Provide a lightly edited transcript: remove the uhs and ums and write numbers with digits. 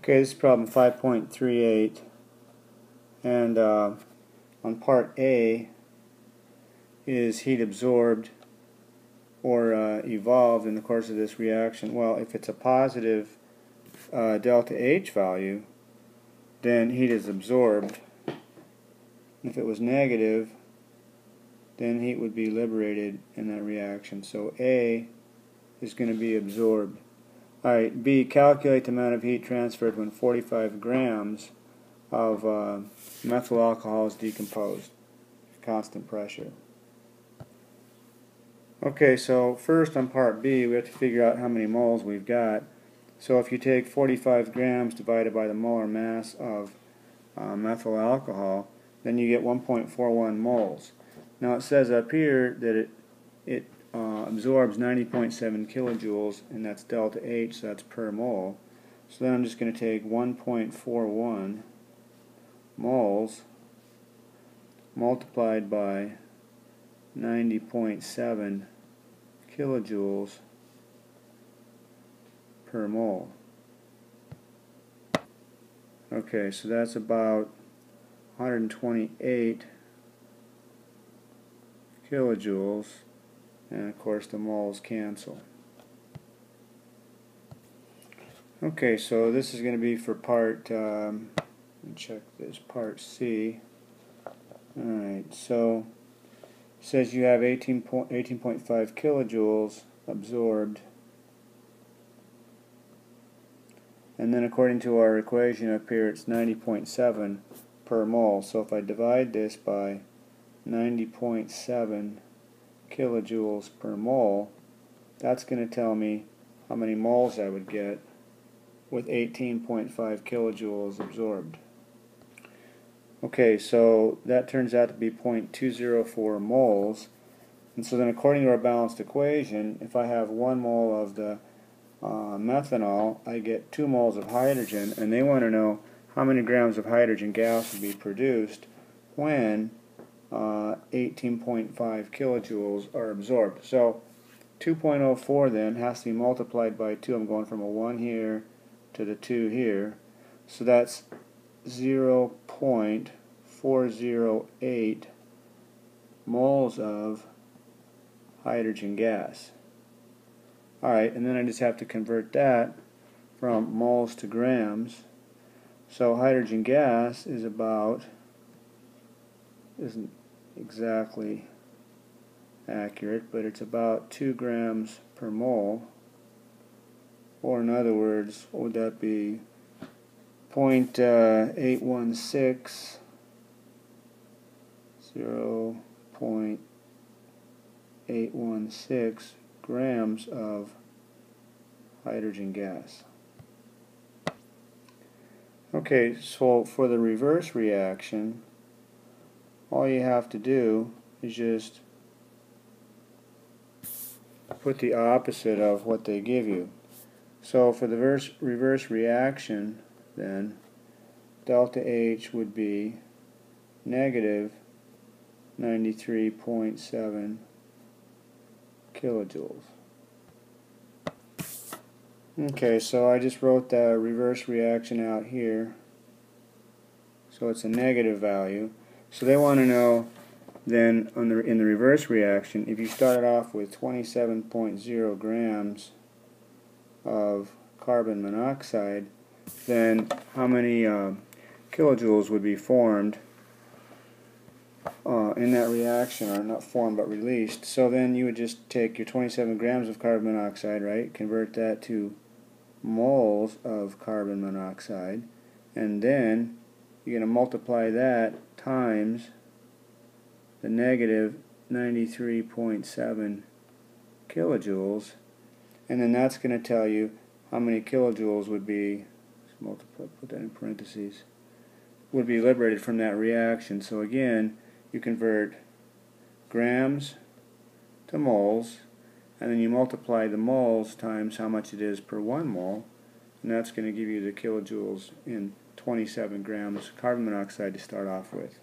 Okay, this is problem 5.38, and on part A is heat absorbed or evolved in the course of this reaction. Well, if it's a positive delta H value, then heat is absorbed. If it was negative, then heat would be liberated in that reaction. So A is going to be absorbed. Alright, B, calculate the amount of heat transferred when 45 grams of methyl alcohol is decomposed, constant pressure. Okay, so first on part B, we have to figure out how many moles we've got. So if you take 45 grams divided by the molar mass of methyl alcohol, then you get 1.41 moles. Now it says up here that it absorbs 90.7 kilojoules, and that's delta H, so that's per mole. So then I'm just going to take 1.41 moles multiplied by 90.7 kilojoules per mole. Okay, so that's about 128 kilojoules, and of course the moles cancel. Okay, so this is going to be for part, let me check this, part C. Alright, so it says you have 18.5 kilojoules absorbed, and then according to our equation up here it's 90.7 per mole. So if I divide this by 90.7 kilojoules per mole, that's going to tell me how many moles I would get with 18.5 kilojoules absorbed. Okay, so that turns out to be 0.204 moles, and so then according to our balanced equation, if I have 1 mole of the methanol, I get 2 moles of hydrogen, and they want to know how many grams of hydrogen gas would be produced when 18.5 kilojoules are absorbed. So 2.04 then has to be multiplied by 2. I'm going from a 1 here to the 2 here. So that's 0.408 moles of hydrogen gas. Alright, and then I just have to convert that from moles to grams. So hydrogen gas is about, isn't exactly accurate, but it's about 2 grams per mole, or in other words, what would that be? 0.816 0.816 grams of hydrogen gas. Okay, so for the reverse reaction, all you have to do is just put the opposite of what they give you. So for the reverse reaction, then delta H would be negative 93.7 kilojoules. Okay, so I just wrote the reverse reaction out here. So it's a negative value. So they want to know then in the reverse reaction, if you started off with 27.0 grams of carbon monoxide, then how many kilojoules would be formed in that reaction, or not formed but released. So then you would just take your 27 grams of carbon monoxide, right, convert that to moles of carbon monoxide, and then you're going to multiply that times the negative 93.7 kilojoules, and then that's going to tell you how many kilojoules would be, multiply, put that in parentheses, would be liberated from that reaction. So again, you convert grams to moles, and then you multiply the moles times how much it is per 1 mole, and that's going to give you the kilojoules in 27 grams carbon monoxide to start off with.